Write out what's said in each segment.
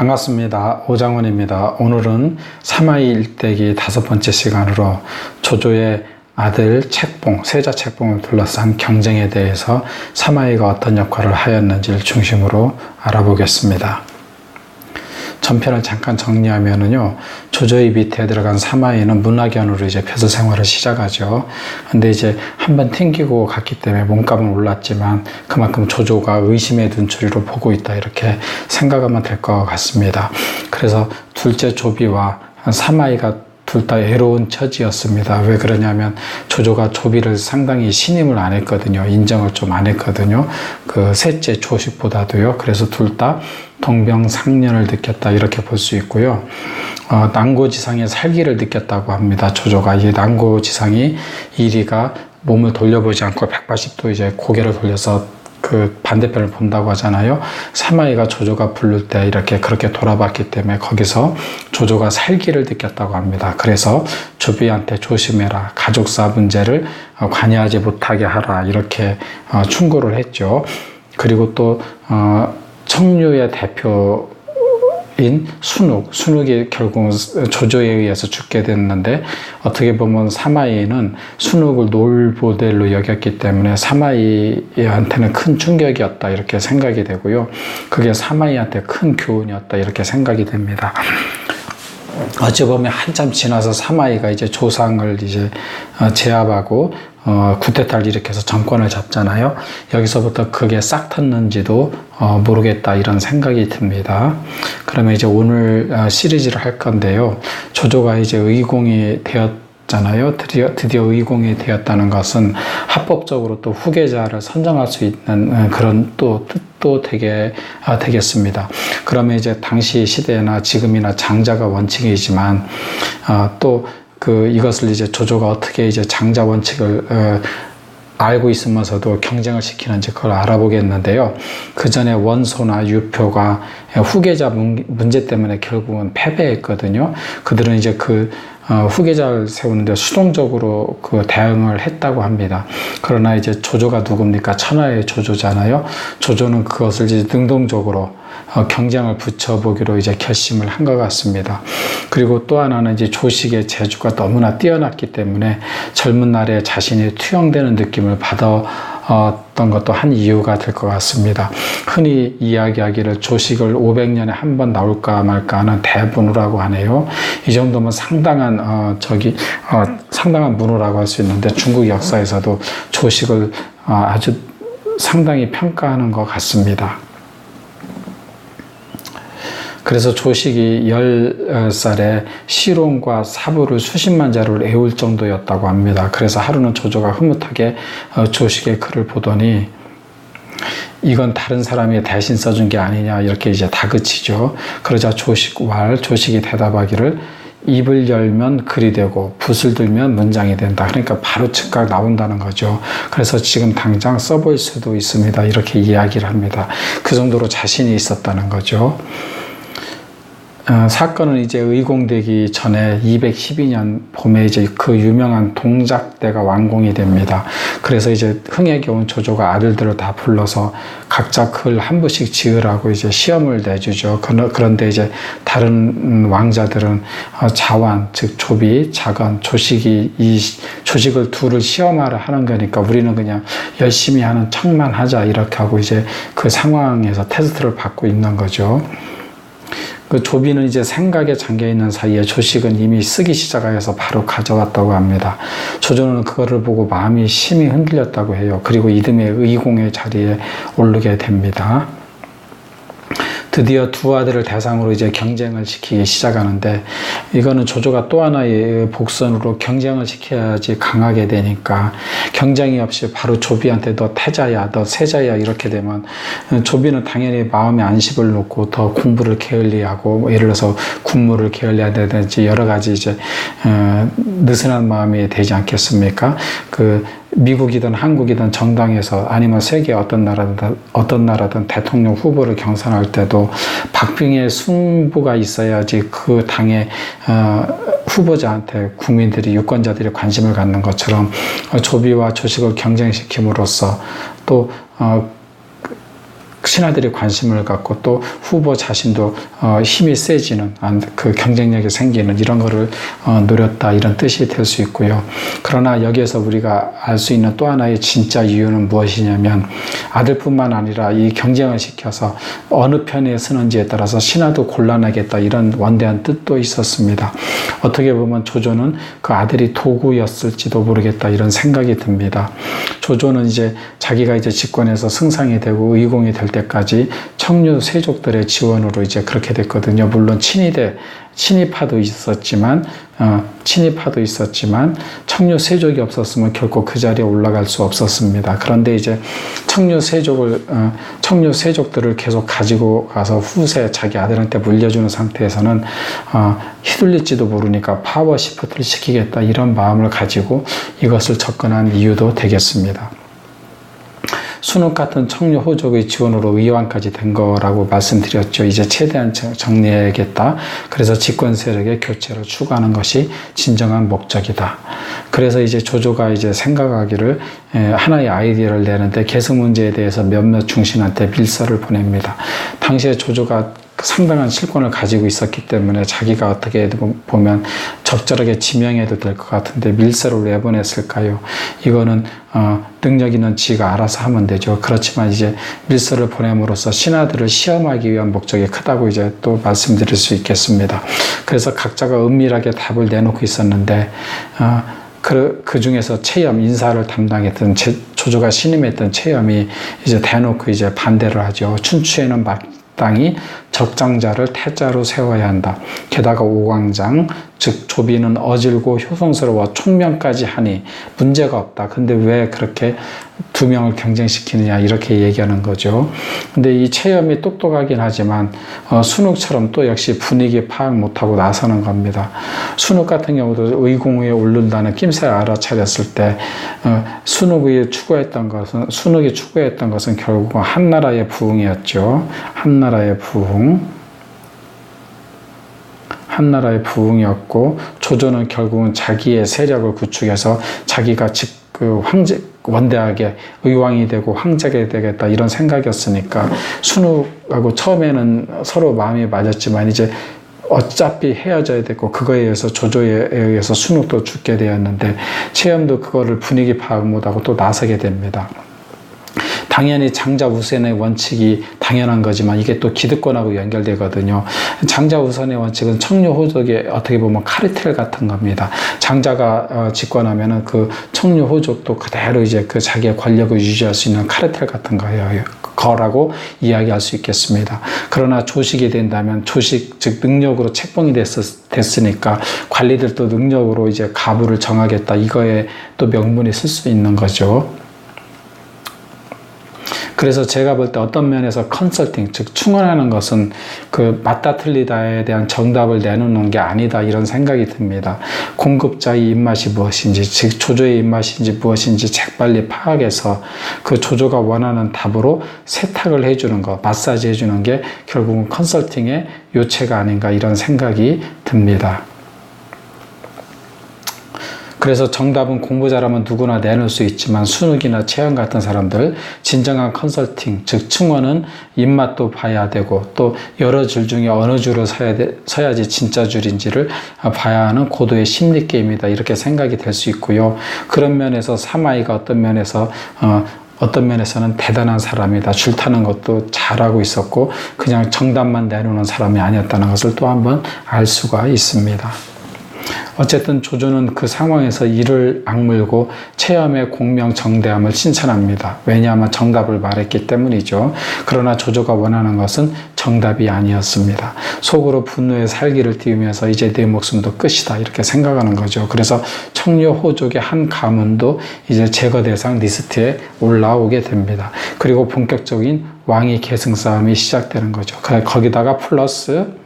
반갑습니다. 오장원입니다. 오늘은 사마이 일대기 5번째 시간으로 조조의 아들 책봉, 세자 책봉을 둘러싼 경쟁에 대해서 사마이가 어떤 역할을 하였는지를 중심으로 알아보겠습니다. 전편을 잠깐 정리하면은요, 조조의 밑에 들어간 사마이는 문화견으로 이제 벼슬 생활을 시작하죠. 근데 이제 한번 튕기고 갔기 때문에 몸값은 올랐지만 그만큼 조조가 의심의 눈초리로 보고 있다, 이렇게 생각하면 될 것 같습니다. 그래서 둘째 조비와 사마이가 둘 다 애로운 처지였습니다. 왜 그러냐면 조조가 조비를 상당히 신임을 안 했거든요. 인정을 좀 안 했거든요. 그 셋째 조식보다도요. 그래서 둘 다 동병상련을 느꼈다, 이렇게 볼 수 있고요. 난고지상의 살기를 느꼈다고 합니다. 조조가 이 난고지상이 이리가 몸을 돌려보지 않고 180도 이제 고개를 돌려서 그 반대편을 본다고 하잖아요. 사마이가 조조가 부를 때 이렇게 그렇게 돌아봤기 때문에 거기서 조조가 살기를 느꼈다고 합니다. 그래서 조비한테 조심해라, 가족사 문제를 관여하지 못하게 하라, 이렇게 충고를 했죠. 그리고 또 청류의 대표인 순욱이 결국 조조에 의해서 죽게 됐는데, 어떻게 보면 사마이는 순욱을 롤 모델로 여겼기 때문에 사마이한테는 큰 충격이었다, 이렇게 생각이 되고요. 그게 사마이한테 큰 교훈이었다, 이렇게 생각이 됩니다. 어찌 보면 한참 지나서 사마이가 이제 조상을 이제 제압하고 쿠데타를 일으켜서 정권을 잡잖아요. 여기서부터 그게 싹 텄는지도 모르겠다, 이런 생각이 듭니다. 그러면 이제 오늘 시리즈를 할 건데요. 조조가 이제 의공이 되었잖아요. 드디어 의공이 되었다는 것은 합법적으로 또 후계자를 선정할 수 있는 그런 뜻도 되겠습니다. 그러면 이제 당시 시대나 지금이나 장자가 원칙이지만 또 이것을 이제 조조가 어떻게 이제 장자 원칙을 알고 있으면서도 경쟁을 시키는지 그걸 알아보겠는데요. 그 전에 원소나 유표가 후계자 문제 때문에 결국은 패배했거든요. 그들은 이제 후계자를 세우는데 수동적으로 대응을 했다고 합니다. 그러나 이제 조조가 누굽니까? 천하의 조조잖아요. 조조는 그것을 이제 능동적으로 경쟁을 붙여보기로 이제 결심을 한 것 같습니다. 그리고 또 하나는 이제 조식의 재주가 너무나 뛰어났기 때문에 젊은 날에 자신이 투영되는 느낌을 받았던 것도 한 이유가 될 것 같습니다. 흔히 이야기하기를 조식을 500년에 한 번 나올까 말까 하는 대문호라고 하네요. 이 정도면 상당한 문호라고 할 수 있는데, 중국 역사에서도 조식을 아주 상당히 평가하는 것 같습니다. 그래서 조식이 10살에 시론과 사부를 수십만 자루를 애울 정도였다고 합니다. 그래서 하루는 조조가 흐뭇하게 조식의 글을 보더니 이건 다른 사람이 대신 써준 게 아니냐, 이렇게 이제 다그치죠. 그러자 조식이 대답하기를 입을 열면 글이 되고 붓을 들면 문장이 된다. 그러니까 바로 즉각 나온다는 거죠. 그래서 지금 당장 써볼 수도 있습니다, 이렇게 이야기를 합니다. 그 정도로 자신이 있었다는 거죠. 사건은 이제 의공되기 전에 212년 봄에 이제 그 유명한 동작대가 완공이 됩니다. 그래서 이제 흥에 겨운 조조가 아들들을 다 불러서 각자 글 한 부씩 지으라고 이제 시험을 내주죠. 그런데 이제 다른 왕자들은 자완, 즉 조비, 자건, 조식이 이 조식을 둘을 시험하러 하는 거니까 우리는 그냥 열심히 하는 척만 하자, 이렇게 하고 이제 그 상황에서 테스트를 받고 있는 거죠. 그 조비는 이제 생각에 잠겨있는 사이에 조식은 이미 쓰기 시작하여서 바로 가져왔다고 합니다. 조조는 그거를 보고 마음이 심히 흔들렸다고 해요. 그리고 이듬해 의공의 자리에 오르게 됩니다. 드디어 두 아들을 대상으로 이제 경쟁을 시키기 시작하는데, 이거는 조조가 또 하나의 복선으로 경쟁을 시켜야지 강하게 되니까, 경쟁이 없이 바로 조비한테 너 태자야, 너 세자야, 이렇게 되면 조비는 당연히 마음에 안식을 놓고 더 공부를 게을리하고, 예를 들어서 군무를 게을리하다든지 여러 가지 이제 느슨한 마음이 되지 않겠습니까? 미국이든 한국이든 정당에서, 아니면 세계 어떤 나라든 대통령 후보를 경선할 때도 박빙의 승부가 있어야지 그 당의 후보자한테 국민들이, 유권자들이 관심을 갖는 것처럼 조비와 조식을 경쟁시킴으로써 또 신하들이 관심을 갖고 또 후보 자신도 힘이 세지는 그 경쟁력이 생기는 이런 거를 노렸다 이런 뜻이 될 수 있고요. 그러나 여기에서 우리가 알 수 있는 또 하나의 진짜 이유는 무엇이냐면 아들뿐만 아니라 이 경쟁을 시켜서 어느 편에 서는지에 따라서 신하도 곤란하겠다 이런 원대한 뜻도 있었습니다. 어떻게 보면 조조는 그 아들이 도구였을지도 모르겠다 이런 생각이 듭니다. 조조는 이제 자기가 이제 직권에서 승상이 되고 의공이 될 때까지 청류 세족들의 지원으로 이제 그렇게 됐거든요. 물론 친위파도 있었지만 청류 세족이 없었으면 결코 그 자리에 올라갈 수 없었습니다. 그런데 이제 청류 세족들을 계속 가지고 가서 후세 자기 아들한테 물려주는 상태에서는 휘둘릴지도 모르니까 파워 시프트를 시키겠다 이런 마음을 가지고 이것을 접근한 이유도 되겠습니다. 순욱 같은 청류 호족의 지원으로 의왕까지 된 거라고 말씀드렸죠. 이제 최대한 정리해야겠다. 그래서 집권 세력의 교체를 추구하는 것이 진정한 목적이다. 그래서 이제 조조가 이제 생각하기를 하나의 아이디어를 내는데 계승 문제에 대해서 몇몇 중신한테 밀서를 보냅니다. 당시에 조조가 상당한 실권을 가지고 있었기 때문에 자기가 어떻게 보면 적절하게 지명해도 될 것 같은데 밀서를 왜 보냈을까요? 이거는 능력 있는 지가 알아서 하면 되죠. 그렇지만 이제 밀서를 보냄으로써 신하들을 시험하기 위한 목적이 크다고 이제 또 말씀드릴 수 있겠습니다. 그래서 각자가 은밀하게 답을 내놓고 있었는데 그 중에서 채염 인사를 담당했던 조조가 신임했던 채염이 이제 대놓고 이제 반대를 하죠. 춘추에는 마땅히 적장자를 태자로 세워야 한다. 게다가 오광장 즉 조비는 어질고 효성스러워 총명까지 하니 문제가 없다. 근데 왜 그렇게 두 명을 경쟁시키느냐 이렇게 얘기하는 거죠. 근데 이 채염이 똑똑하긴 하지만 순욱처럼 또 역시 분위기 파악 못하고 나서는 겁니다. 순욱 같은 경우도 의공에 오른다는 낌새를 알아차렸을 때 순욱이 추구했던 것은 결국은 한나라의 부흥이었죠. 한나라의 부흥이었고 조조는 결국은 자기의 세력을 구축해서 자기가 원대하게 의왕이 되고 황제가 되겠다 이런 생각이었으니까 순욱하고 처음에는 서로 마음이 맞았지만 이제 어차피 헤어져야 되고 그거에 의해서 조조에 의해서 순욱도 죽게 되었는데 채염도 그거를 분위기 파악 못하고 또 나서게 됩니다. 당연히 장자우선의 원칙이 당연한 거지만 이게 또 기득권하고 연결되거든요. 장자우선의 원칙은 청류호족의 어떻게 보면 카르텔 같은 겁니다. 장자가 집권하면은 그 청류호족도 그대로 이제 그 자기의 권력을 유지할 수 있는 카르텔 같은 거라고 이야기할 수 있겠습니다. 그러나 조식이 된다면 조식 즉 능력으로 책봉이 됐으니까 관리들도 능력으로 이제 가부를 정하겠다 이거에 또 명분이 쓸 수 있는 거죠. 그래서 제가 볼 때 어떤 면에서 컨설팅, 즉 충원하는 것은 그 맞다 틀리다에 대한 정답을 내놓는 게 아니다 이런 생각이 듭니다. 공급자의 입맛이 무엇인지, 즉 조조의 입맛인지 무엇인지 재빨리 파악해서 그 조조가 원하는 답으로 세탁을 해주는 것, 마사지 해주는 게 결국은 컨설팅의 요체가 아닌가 이런 생각이 듭니다. 그래서 정답은 공부 잘하면 누구나 내놓을 수 있지만 순욱이나 채연 같은 사람들 진정한 컨설팅, 즉 충원은 입맛도 봐야 되고 또 여러 줄 중에 어느 줄을 서야지 진짜 줄인지를 봐야 하는 고도의 심리 게임이다 이렇게 생각이 될 수 있고요. 그런 면에서 사마이가 어떤 면에서는 대단한 사람이다. 줄 타는 것도 잘하고 있었고 그냥 정답만 내놓는 사람이 아니었다는 것을 또 한번 알 수가 있습니다. 어쨌든 조조는 그 상황에서 이를 악물고 채염의 공명정대함을 칭찬합니다. 왜냐하면 정답을 말했기 때문이죠. 그러나 조조가 원하는 것은 정답이 아니었습니다. 속으로 분노의 살기를 띄우면서 이제 내 목숨도 끝이다 이렇게 생각하는 거죠. 그래서 청류호족의 한 가문도 이제 제거 대상 리스트에 올라오게 됩니다. 그리고 본격적인 왕위 계승 싸움이 시작되는 거죠. 거기다가 플러스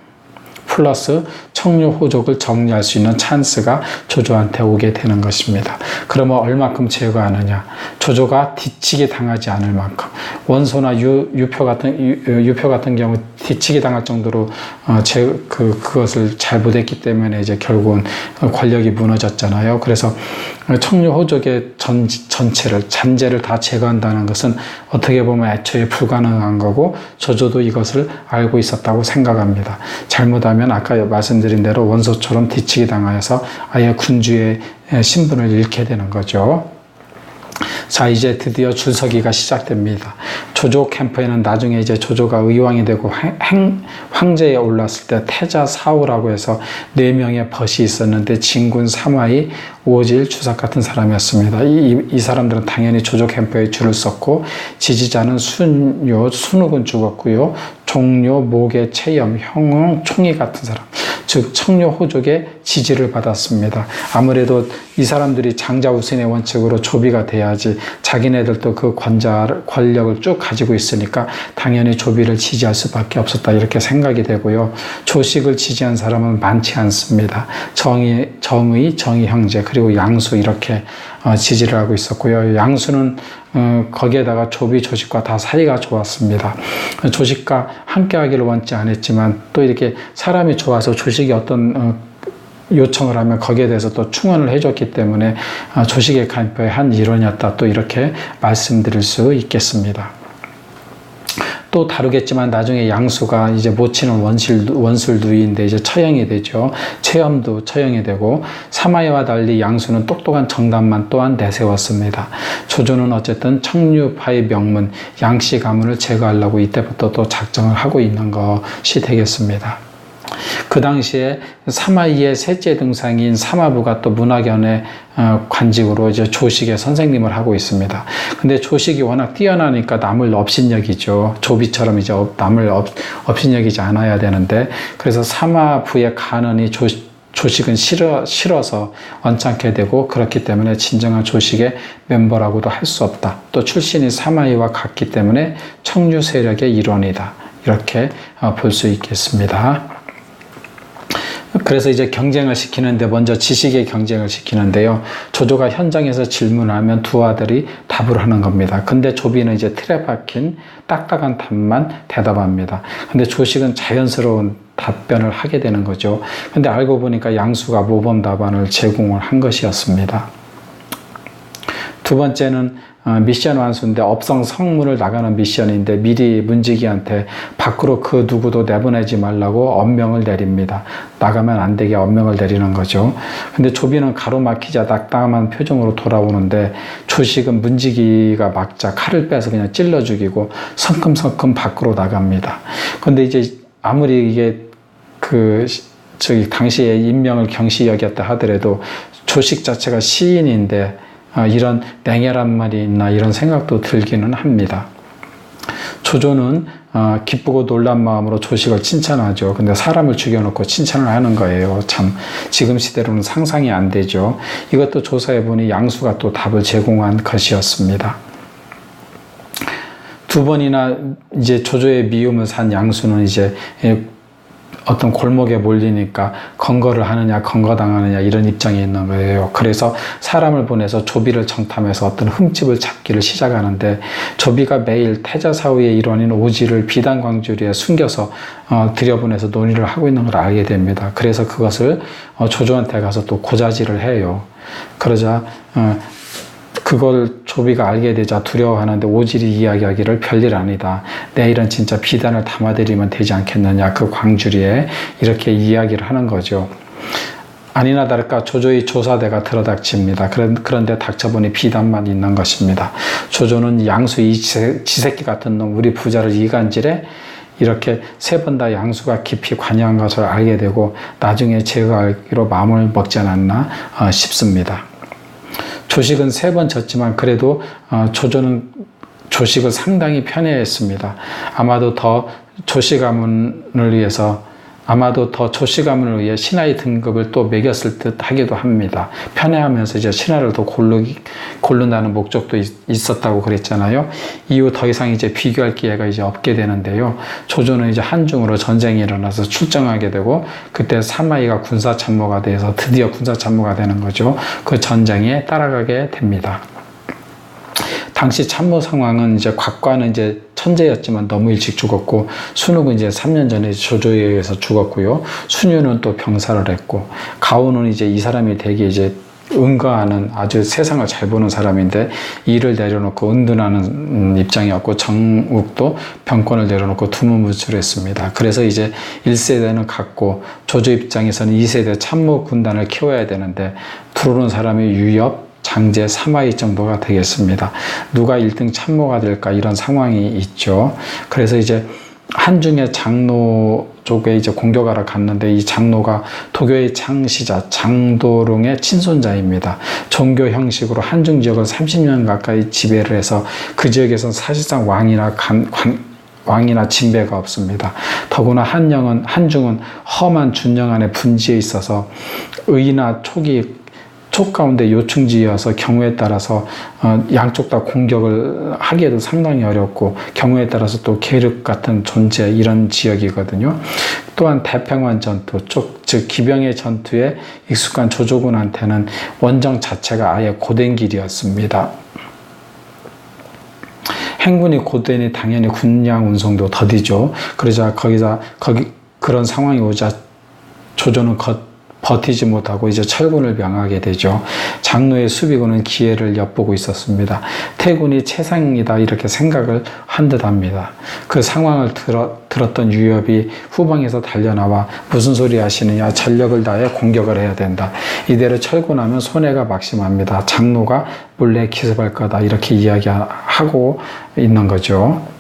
청류호족을 정리할 수 있는 찬스가 조조한테 오게 되는 것입니다. 그러면 얼마큼 제거하느냐? 조조가 뒤치기 당하지 않을 만큼 원소나 유표 같은 경우 뒤치기 당할 정도로 그것을 잘 못했기 때문에 이제 결국은 권력이 무너졌잖아요. 그래서 청류 호족의 전체를 잔재를 다 제거한다는 것은 어떻게 보면 애초에 불가능한 거고 조조도 이것을 알고 있었다고 생각합니다. 잘못하면 아까 말씀드린 대로 원소처럼 뒤치기 당하여서 아예 군주의 신분을 잃게 되는 거죠. 자, 이제 드디어 줄서기가 시작됩니다. 조조 캠프에는 나중에 이제 조조가 의왕이 되고 황제에 올랐을 때 태자 사후라고 해서 4명의 벗이 있었는데 진군 사마이 오질 주삭 같은 사람이었습니다. 이 사람들은 당연히 조조 캠프에 줄을 섰고 지지자는 순욱은 죽었고요. 종료, 모계, 체염, 형웅, 총이 같은 사람, 즉 청료 호족의 지지를 받았습니다. 아무래도 이 사람들이 장자우선의 원칙으로 조비가 돼야지 자기네들도 그 권력을 쭉 가지고 있으니까 당연히 조비를 지지할 수밖에 없었다 이렇게 생각이 되고요. 조식을 지지한 사람은 많지 않습니다. 정의 형제 그리고 양수 이렇게 지지를 하고 있었고요. 양수는 거기에다가 조비, 조식과 다 사이가 좋았습니다. 조식과 함께 하기를 원치 않았지만 또 이렇게 사람이 좋아서 조식이 어떤 요청을 하면 거기에 대해서 또 충원을 해줬기 때문에 조식의 캠프의 한 일원이었다 또 이렇게 말씀드릴 수 있겠습니다. 또 다루겠지만 나중에 양수가 이제 모치는 원술두이인데 이제 처형이 되죠. 체험도 처형이 되고 사마이와 달리 양수는 똑똑한 정답만 또한 내세웠습니다. 조조는 어쨌든 청류파의 명문 양씨 가문을 제거하려고 이때부터 또 작정을 하고 있는 것이 되겠습니다. 그 당시에 사마이의 셋째 등상인 사마부가 또 문학연의 관직으로 이제 조식의 선생님을 하고 있습니다. 근데 조식이 워낙 뛰어나니까 남을 업신여기죠. 조비처럼 이제 남을 업신여기지 않아야 되는데 그래서 사마부의 간언이 조식은 싫어서 언짢게 되고 그렇기 때문에 진정한 조식의 멤버라고도 할 수 없다. 또 출신이 사마이와 같기 때문에 청류 세력의 일원이다. 이렇게 볼 수 있겠습니다. 그래서 이제 경쟁을 시키는데 먼저 지식의 경쟁을 시키는데요. 조조가 현장에서 질문하면 두 아들이 답을 하는 겁니다. 근데 조비는 이제 틀에 박힌 딱딱한 답만 대답합니다. 근데 조식은 자연스러운 답변을 하게 되는 거죠. 근데 알고 보니까 양수가 모범 답안을 제공을 한 것이었습니다. 두 번째는 미션 완수인데 업성 성문을 나가는 미션인데 미리 문지기한테 밖으로 그 누구도 내보내지 말라고 엄명을 내립니다. 나가면 안 되게 엄명을 내리는 거죠. 근데 조비는 가로막히자 낙담한 표정으로 돌아오는데 조식은 문지기가 막자 칼을 빼서 그냥 찔러 죽이고 성큼성큼 밖으로 나갑니다. 근데 이제 아무리 이게 당시에 인명을 경시 여겼다 하더라도 조식 자체가 시인인데 이런 냉혈한 말이 있나 이런 생각도 들기는 합니다. 조조는 기쁘고 놀란 마음으로 조식을 칭찬하죠. 근데 사람을 죽여놓고 칭찬을 하는 거예요. 참 지금 시대로는 상상이 안 되죠. 이것도 조사해보니 양수가 또 답을 제공한 것이었습니다. 두 번이나 이제 조조의 미움을 산 양수는 이제 어떤 골목에 몰리니까 건거를 하느냐 건거당하느냐 이런 입장에 있는 거예요. 그래서 사람을 보내서 조비를 정탐해서 어떤 흠집을 잡기를 시작하는데 조비가 매일 태자사후의 일원인 오지를 비단광주리에 숨겨서 들여보내서 논의를 하고 있는 걸 알게 됩니다. 그래서 그것을 조조한테 가서 또 고자질을 해요. 그러자 그걸 조비가 알게 되자 두려워하는데 오질이 이야기하기를 별일 아니다. 내일은 진짜 비단을 담아드리면 되지 않겠느냐. 그 광주리에 이렇게 이야기를 하는 거죠. 아니나 다를까 조조의 조사대가 들어닥칩니다. 그런데 닥쳐보니 비단만 있는 것입니다. 조조는 양수 이 지새끼 같은 놈 우리 부자를 이간질해 이렇게 세 번 다 양수가 깊이 관여한 것을 알게 되고 나중에 제거하기로 마음을 먹지 않았나 싶습니다. 조식은 3번 졌지만 그래도 조조는 조식을 상당히 편애했습니다. 아마도 더 조씨 가문을 위해 신하의 등급을 또 매겼을 듯 하기도 합니다. 편애하면서 이제 신하를 더 고른다는 목적도 있었다고 그랬잖아요. 이후 더 이상 이제 비교할 기회가 이제 없게 되는데요. 조조는 이제 한중으로 전쟁이 일어나서 출정하게 되고 그때 사마이가 군사참모가 돼서 드디어 군사참모가 되는 거죠. 그 전쟁에 따라가게 됩니다. 당시 참모 상황은 이제 곽과는 이제 천재였지만 너무 일찍 죽었고 순욱은 이제 3년 전에 조조에 의해서 죽었고요. 순유는 또 병사를 했고 가오는 이제 이 사람이 되게 이제 은거하는 아주 세상을 잘 보는 사람인데 일을 내려놓고 은둔하는 입장이었고 정욱도 병권을 내려놓고 두무무출했습니다. 그래서 이제 1세대는 갔고 조조 입장에서는 2세대 참모 군단을 키워야 되는데 들어오는 사람이 유엽, 장제, 사마이 정도가 되겠습니다. 누가 1등 참모가 될까 이런 상황이 있죠. 그래서 이제 한중의 장로 쪽에 이제 공격하러 갔는데 이 장로가 도교의 창시자 장도롱의 친손자입니다. 종교 형식으로 한중 지역을 30년 가까이 지배를 해서 그 지역에서는 사실상 왕이나 진배가 없습니다. 더구나 한중은 험한 준영 안에 분지에 있어서 의나 촉 가운데 요충지여서 경우에 따라서 양쪽 다 공격을 하기에도 상당히 어렵고 경우에 따라서 또 계륵 같은 존재 이런 지역이거든요. 또한 대평원 전투 즉 기병의 전투에 익숙한 조조군한테는 원정 자체가 아예 고된 길이었습니다. 행군이 고되니 당연히 군량 운송도 더디죠. 그러자 그런 상황이 오자 조조는 버티지 못하고 이제 철군을 명하게 되죠. 장로의 수비군은 기회를 엿보고 있었습니다. 태군이 최상이다 이렇게 생각을 한 듯합니다. 그 상황을 들었던 유엽이 후방에서 달려나와 무슨 소리 하시느냐, 전력을 다해 공격을 해야 된다. 이대로 철군하면 손해가 막심합니다. 장로가 몰래 기습할 거다 이렇게 이야기하고 있는 거죠.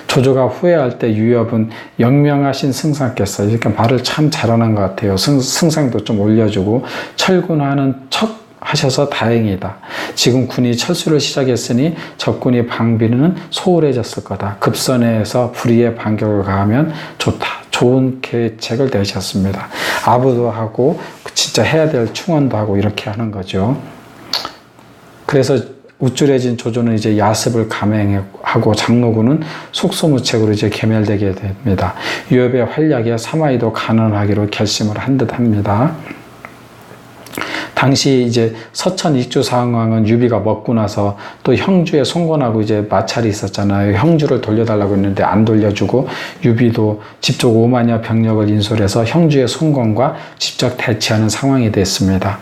조조가 후회할 때 유엽은 영명하신 승상께서 이렇게 말을 참 잘하는 것 같아요. 승상도 좀 올려주고 철군하는 척 하셔서 다행이다. 지금 군이 철수를 시작했으니 적군이 방비는 소홀해졌을 거다. 급선회에서 불의의 반격을 가하면 좋다. 좋은 계책을 내셨습니다. 아부도 하고 진짜 해야 될 충원도 하고 이렇게 하는 거죠. 그래서 우쭐해진 조조는 이제 야습을 감행하고 장로군은 속소무책으로 이제 개멸되게 됩니다. 유엽의 활약에 사마이도 간언하기로 결심을 한 듯합니다. 당시 이제 서천 익주 상황은 유비가 먹고 나서 또 형주의 송건하고 이제 마찰이 있었잖아요. 형주를 돌려달라고 했는데 안 돌려주고 유비도 직접 5만여 병력을 인솔해서 형주의 송건과 직접 대치하는 상황이 됐습니다.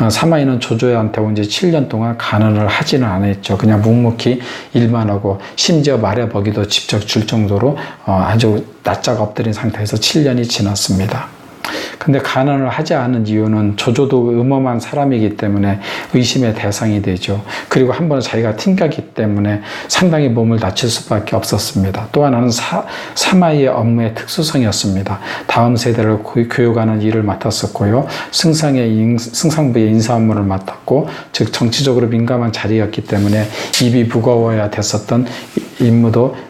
사마이는 조조한테 온 지 7년 동안 간언을 하지는 않았죠. 그냥 묵묵히 일만 하고 심지어 말의 먹이도 직접 줄 정도로 아주 낯짝 엎드린 상태에서 7년이 지났습니다. 근데 간언을 하지 않은 이유는 조조도 음험한 사람이기 때문에 의심의 대상이 되죠. 그리고 한 번은 자기가 튕겼기 때문에 상당히 몸을 다칠 수밖에 없었습니다. 또 하나는 사마이의 업무의 특수성이었습니다. 다음 세대를 교육하는 일을 맡았었고요. 승상부의 인사 업무를 맡았고, 즉 정치적으로 민감한 자리였기 때문에 입이 무거워야 됐었던 임무도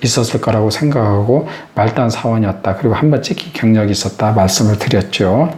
있었을 거라고 생각하고 말단 사원이었다. 그리고 한번 찍힌 경력이 있었다 말씀을 드렸죠.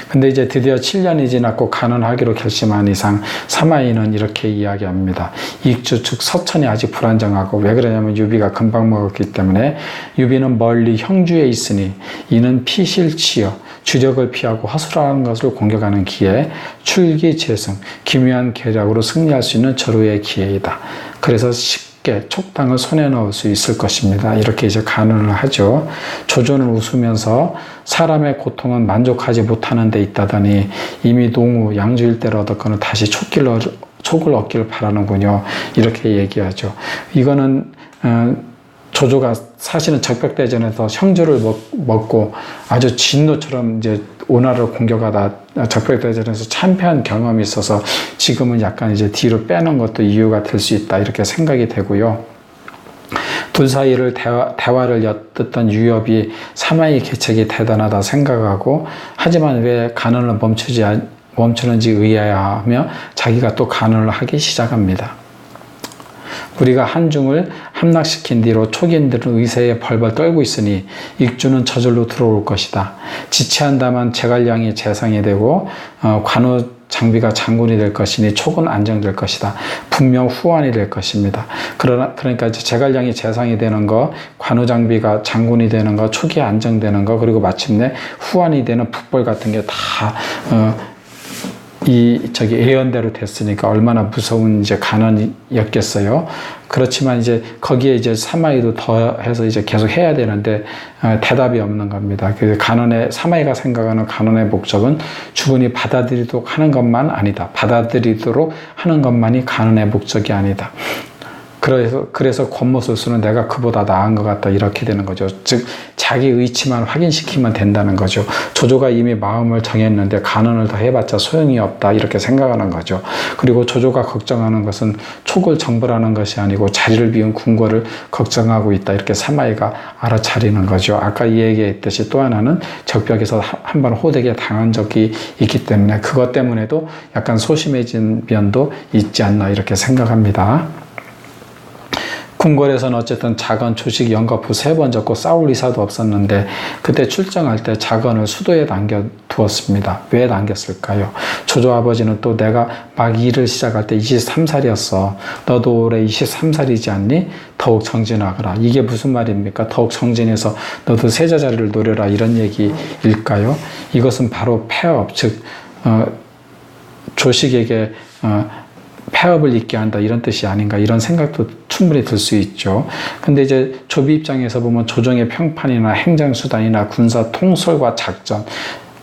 근데 이제 드디어 7년이 지났고 간언하기로 결심한 이상 사마이는 이렇게 이야기합니다. 익주 즉 서천이 아직 불안정하고, 왜 그러냐면 유비가 금방 먹었기 때문에 유비는 멀리 형주에 있으니 이는 피실치여 주력을 피하고 허술한 것을 공격하는 기회, 출기재승 기묘한 계략으로 승리할 수 있는 절호의 기회이다. 그래서 쉽게 촉당을 손에 넣을 수 있을 것입니다. 이렇게 이제 간언을 하죠. 조조는 웃으면서 사람의 고통은 만족하지 못하는 데 있다더니 이미 농우 양주 일대를 얻었거늘 다시 촉을 얻기를 바라는군요. 이렇게 얘기하죠. 이거는 조조가 사실은 적벽대전에서 형주를 먹고 아주 진노처럼 이제 오나라를 공격하다 적벽대전에서 참패한 경험이 있어서 지금은 약간 이제 뒤로 빼는 것도 이유가 될 수 있다 이렇게 생각이 되고요. 둘 사이를 대화를 엿듣던 유엽이 사마이 계책이 대단하다 생각하고, 하지만 왜 간언을 멈추는지 의아해하며 자기가 또 간언을 하기 시작합니다. 우리가 한중을 함락시킨 뒤로 촉인들은 의세에 벌벌 떨고 있으니 익주는 저절로 들어올 것이다. 지체한다면 제갈량이 재상이 되고 관우 장비가 장군이 될 것이니 촉은 안정될 것이다. 분명 후환이 될 것입니다. 그러니까 이제 제갈량이 재상이 되는 거, 관우 장비가 장군이 되는 거, 촉이 안정되는 거, 그리고 마침내 후환이 되는 북벌 같은 게 다 예언대로 됐으니까 얼마나 무서운 이제 가난이었겠어요. 그렇지만 이제 거기에 이제 사마이도 더해서 이제 계속 해야 되는데 대답이 없는 겁니다. 그 사마이가 생각하는 가난의 목적은 주군이 받아들이도록 하는 것만 아니다. 받아들이도록 하는 것만이 가난의 목적이 아니다. 그래서 권모술수는 내가 그보다 나은 것 같다 이렇게 되는 거죠. 즉 자기 의치만 확인시키면 된다는 거죠. 조조가 이미 마음을 정했는데 간언을 더 해봤자 소용이 없다 이렇게 생각하는 거죠. 그리고 조조가 걱정하는 것은 촉을 정벌하는 것이 아니고 자리를 비운 궁궐을 걱정하고 있다 이렇게 사마이가 알아차리는 거죠. 아까 얘기했듯이 또 하나는 적벽에서 한번 호되게 당한 적이 있기 때문에 그것 때문에도 약간 소심해진 면도 있지 않나 이렇게 생각합니다. 궁궐에서는 어쨌든 자건, 조식, 영거푸 3번 적고 싸울 의사도 없었는데 그때 출정할 때 자건을 수도에 남겨두었습니다. 왜 남겼을까요? 조조 아버지는 또 내가 막 일을 시작할 때 23살이었어. 너도 올해 23살이지 않니? 더욱 정진하거라. 이게 무슨 말입니까? 더욱 정진해서 너도 세자 자리를 노려라 이런 얘기일까요? 이것은 바로 폐업, 즉 조식에게 폐업을 잊게 한다 이런 뜻이 아닌가 이런 생각도 충분히 들 수 있죠. 근데 이제 조비 입장에서 보면 조정의 평판이나 행정수단이나 군사 통솔과 작전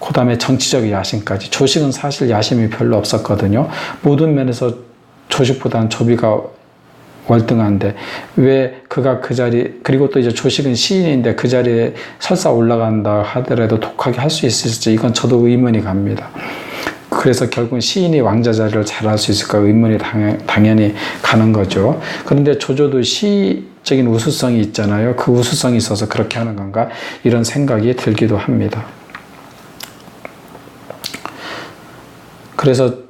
그 다음에 정치적 야심까지 조식은 사실 야심이 별로 없었거든요. 모든 면에서 조식보다는 조비가 월등한데 왜 그가 그 자리 그리고 또 이제 조식은 시인인데 그 자리에 설사 올라간다 하더라도 독하게 할 수 있을지 이건 저도 의문이 갑니다. 그래서 결국 시인이 왕자 자리를 잘할 수 있을까 의문이 당연히 가는 거죠. 그런데 조조도 시적인 우수성이 있잖아요. 그 우수성이 있어서 그렇게 하는 건가 이런 생각이 들기도 합니다. 그래서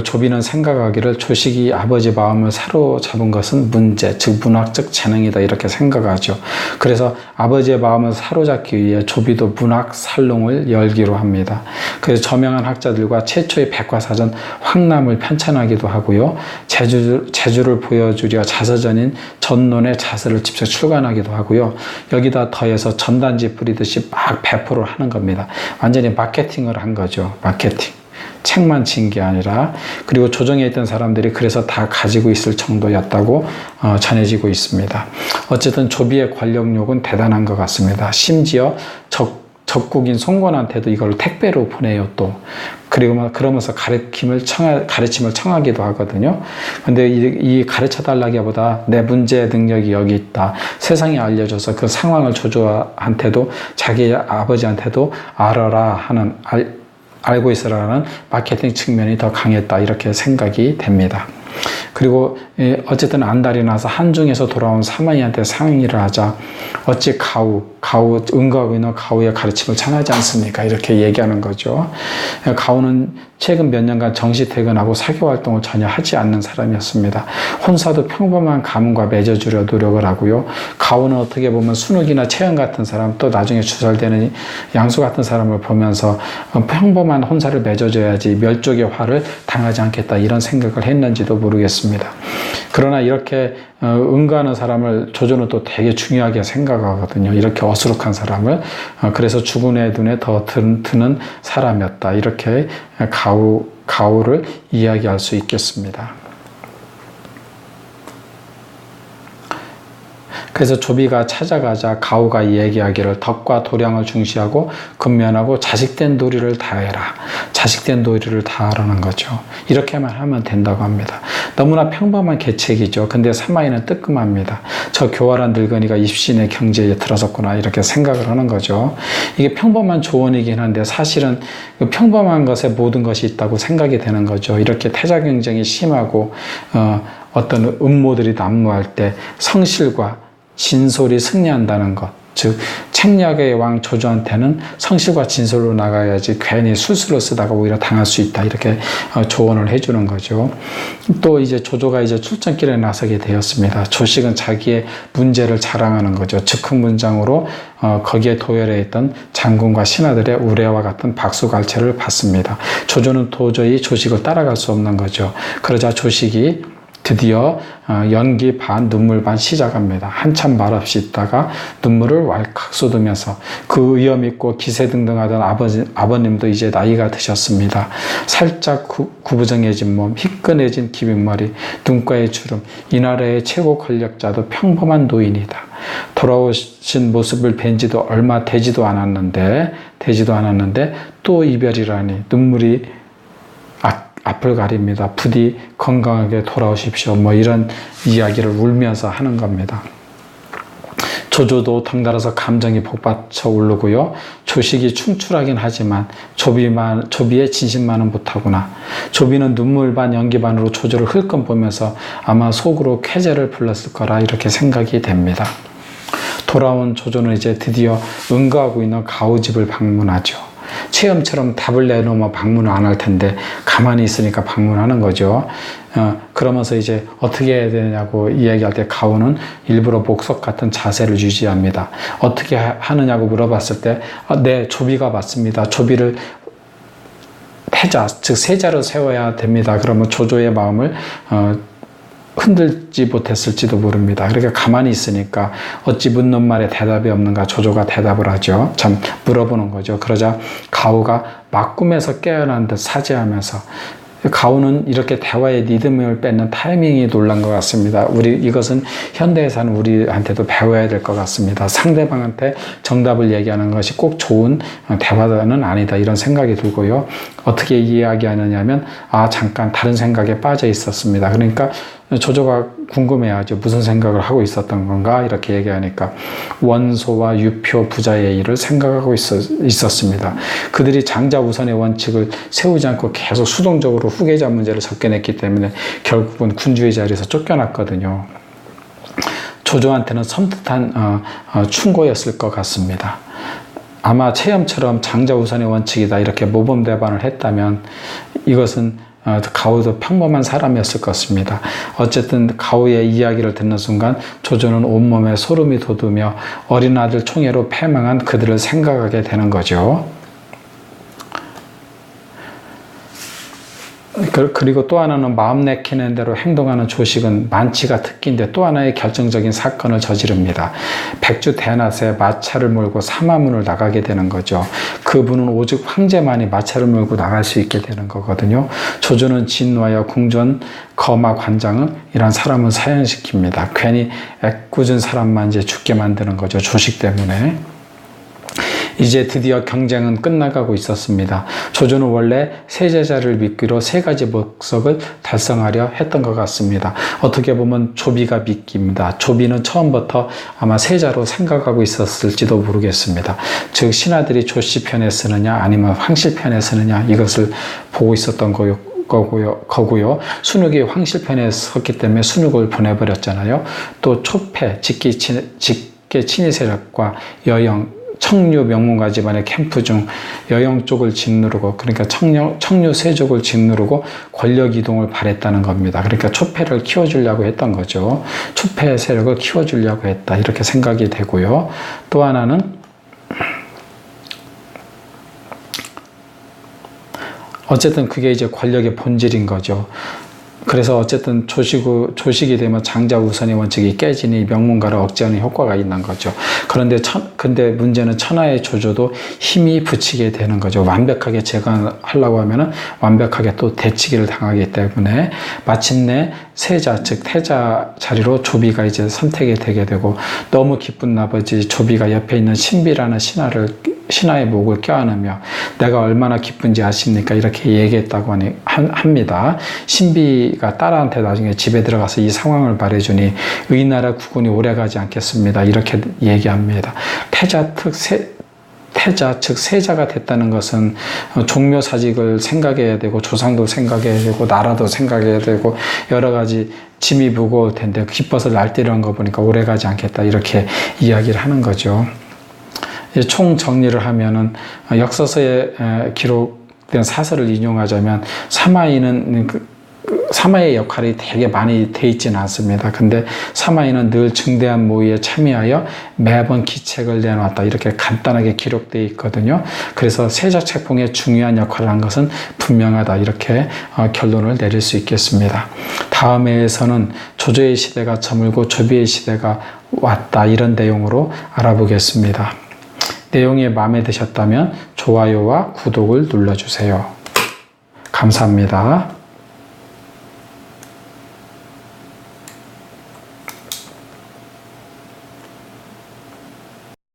조비는 생각하기를 조식이 아버지 마음을 사로잡은 것은 문제, 즉 문학적 재능이다 이렇게 생각하죠. 그래서 아버지의 마음을 사로잡기 위해 조비도 문학 살롱을 열기로 합니다. 그래서 저명한 학자들과 최초의 백과사전 황남을 편찬하기도 하고요. 재주를 보여주려 자서전인 전론의 자서를 직접 출간하기도 하고요. 여기다 더해서 전단지 뿌리듯이 막 배포를 하는 겁니다. 완전히 마케팅을 한 거죠. 마케팅. 책만 진 게 아니라 그리고 조정에 있던 사람들이 그래서 다 가지고 있을 정도였다고 전해지고 있습니다. 어쨌든 조비의 권력욕은 대단한 것 같습니다. 심지어 적국인 송건한테도 이걸 택배로 보내요 또. 그리고 그러면서 가르침을 청하기도 하거든요. 근데 이 가르쳐달라기보다 내 문제의 능력이 여기 있다. 세상에 알려줘서 그 상황을 조조한테도 자기 아버지한테도 알고 있으라는 마케팅 측면이 더 강했다 이렇게 생각이 됩니다. 그리고 어쨌든 안달이 나서 한중에서 돌아온 사마이한테 상의를 하자 어찌 은거하고 있는 가우의 가르침을 청하지 않습니까? 이렇게 얘기하는 거죠. 가우는 최근 몇 년간 정시 퇴근하고 사교 활동을 전혀 하지 않는 사람이었습니다. 혼사도 평범한 가문과 맺어주려 노력을 하고요. 가우는 어떻게 보면 순욱이나 채연 같은 사람 또 나중에 추설되는 양수 같은 사람을 보면서 평범한 혼사를 맺어줘야지 멸족의 화를 당하지 않겠다 이런 생각을 했는지도 모르겠습니다. 그러나 이렇게 응가하는 사람을 조조는 또 되게 중요하게 생각하거든요. 이렇게 어수룩한 사람을. 그래서 주군의 눈에 더 드는 사람이었다. 이렇게 가우를 이야기할 수 있겠습니다. 그래서 조비가 찾아가자 가우가 얘기하기를 덕과 도량을 중시하고 근면하고 자식된 도리를 다해라. 자식된 도리를 다하라는 거죠. 이렇게만 하면 된다고 합니다. 너무나 평범한 계책이죠. 근데 사마이는 뜨끔합니다. 저 교활한 늙은이가 입신의 경제에 들어섰구나 이렇게 생각을 하는 거죠. 이게 평범한 조언이긴 한데 사실은 평범한 것에 모든 것이 있다고 생각이 되는 거죠. 이렇게 태자 경쟁이 심하고 어떤 음모들이 난무할 때 성실과 진솔이 승리한다는 것. 즉 책략의 왕 조조한테는 성실과 진솔로 나가야지 괜히 술수를 쓰다가 오히려 당할 수 있다. 이렇게 조언을 해주는 거죠. 또 이제 조조가 이제 출정길에 나서게 되었습니다. 조식은 자기의 문제를 자랑하는 거죠. 즉흥문장으로 거기에 도열해 있던 장군과 신하들의 우레와 같은 박수갈채를 받습니다. 조조는 도저히 조식을 따라갈 수 없는 거죠. 그러자 조식이 드디어 연기 반 눈물 반 시작합니다. 한참 말없이 있다가 눈물을 왈칵 쏟으면서 그 위험 있고 기세등등하던 아버님도 이제 나이가 드셨습니다. 살짝 구부정해진 몸, 희끈해진 기빈머리, 눈가의 주름, 이 나라의 최고 권력자도 평범한 노인이다. 돌아오신 모습을 뵌 지도 얼마 되지도 않았는데 또 이별이라니. 눈물이 앞을 가립니다. 부디 건강하게 돌아오십시오. 뭐 이런 이야기를 울면서 하는 겁니다. 조조도 덩달아서 감정이 복받쳐 오르고요. 조식이 충출하긴 하지만 조비의 진심만은 못하구나. 조비는 눈물 반 연기 반으로 조조를 흘끔 보면서 아마 속으로 쾌재를 불렀을 거라 이렇게 생각이 됩니다. 돌아온 조조는 이제 드디어 응거하고 있는 가우집을 방문하죠. 체험처럼 답을 내놓으면 방문을 안 할 텐데 가만히 있으니까 방문하는 거죠. 그러면서 이제 어떻게 해야 되냐고 이야기할 때 가우는 일부러 목석 같은 자세를 유지합니다. 어떻게 하느냐고 물어봤을 때 네, 조비가 맞습니다. 조비를 태자, 즉 세자로 세워야 됩니다. 그러면 조조의 마음을 흔들지 못했을지도 모릅니다. 그러니까 가만히 있으니까 어찌 묻는 말에 대답이 없는가. 조조가 대답을 하죠. 참 물어보는 거죠. 그러자 가우가 막 꿈에서 깨어난 듯 사죄하면서, 가우는 이렇게 대화의 리듬을 뺏는 타이밍이 놀란 것 같습니다. 이것은 현대에 사는 우리한테도 배워야 될 것 같습니다. 상대방한테 정답을 얘기하는 것이 꼭 좋은 대화는 아니다, 이런 생각이 들고요. 어떻게 이야기하느냐면 잠깐 다른 생각에 빠져 있었습니다. 그러니까 조조가 궁금해하죠. 무슨 생각을 하고 있었던 건가? 이렇게 얘기하니까 원소와 유표 부자의 일을 생각하고 있었습니다. 그들이 장자 우선의 원칙을 세우지 않고 계속 수동적으로 후계자 문제를 접견했기 때문에 결국은 군주의 자리에서 쫓겨났거든요. 조조한테는 섬뜩한 충고였을 것 같습니다. 아마 체험처럼 장자 우선의 원칙이다 이렇게 모범대반을 했다면 이것은 가우도 평범한 사람이었을 것입니다. 어쨌든 가우의 이야기를 듣는 순간 조조는 온몸에 소름이 돋으며 어린 아들 총애로 패망한 그들을 생각하게 되는 거죠. 그리고 또 하나는 마음 내키는 대로 행동하는 조식은 만치가 특기인데 또 하나의 결정적인 사건을 저지릅니다. 백주 대낮에 마차를 몰고 사마문을 나가게 되는 거죠. 그분은 오직 황제만이 마차를 몰고 나갈 수 있게 되는 거거든요. 조조는 진와여 궁전 거마 관장은 이런 사람을 사형시킵니다. 괜히 애꿎은 사람만 이제 죽게 만드는 거죠. 조식 때문에. 이제 드디어 경쟁은 끝나가고 있었습니다. 조조는 원래 세제자를 믿기로 3가지 목적을 달성하려 했던 것 같습니다. 어떻게 보면 조비가 미끼입니다. 조비는 처음부터 아마 세자로 생각하고 있었을지도 모르겠습니다. 즉 신하들이 조씨 편에 쓰느냐 아니면 황실 편에 쓰느냐 이것을 보고 있었던 거고요. 순욱이 황실편에 섰기 때문에 순욱을 보내버렸잖아요. 또 초패, 직계 친위 세력과 여영, 청류 명문가 집안의 캠프 중 여영 쪽을 짓누르고, 그러니까 청류 세족을 짓누르고 권력 이동을 바랬다는 겁니다. 그러니까 초패를 키워주려고 했던 거죠. 초패 세력을 키워주려고 했다 이렇게 생각이 되고요. 또 하나는 어쨌든 그게 이제 권력의 본질인 거죠. 그래서 어쨌든 조식이 되면 장자 우선의 원칙이 깨지니 명문가를 억제하는 효과가 있는 거죠. 근데 문제는 천하의 조조도 힘이 붙이게 되는 거죠. 완벽하게 제거하려고 하면은 완벽하게 또 대치기를 당하기 때문에 마침내 세자, 즉 태자 자리로 조비가 이제 선택이 되게 되고, 너무 기쁜 나머지 조비가 옆에 있는 신비라는 신하의 목을 껴안으며 내가 얼마나 기쁜지 아십니까? 이렇게 얘기했다고 합니다. 신비가 딸한테 나중에 집에 들어가서 이 상황을 말해주니 의나라 국군이 오래가지 않겠습니다. 이렇게 얘기합니다. 태자, 즉 세자가 됐다는 것은 종묘사직을 생각해야 되고 조상도 생각해야 되고 나라도 생각해야 되고 여러 가지 짐이 무거울 텐데 기뻐서 날뛰려는 거 보니까 오래가지 않겠다 이렇게 이야기를 하는 거죠. 총 정리를 하면은 역사서에 기록된 사설을 인용하자면 사마이는 사마이의 역할이 되게 많이 돼 있지는 않습니다. 근데 사마이는 늘 증대한 모의에 참여하여 매번 기책을 내놓았다. 이렇게 간단하게 기록되어 있거든요. 그래서 세자책봉에 중요한 역할을 한 것은 분명하다. 이렇게 결론을 내릴 수 있겠습니다. 다음 회에서는 조조의 시대가 저물고 조비의 시대가 왔다. 이런 내용으로 알아보겠습니다. 내용이 마음에 드셨다면 좋아요와 구독을 눌러주세요. 감사합니다.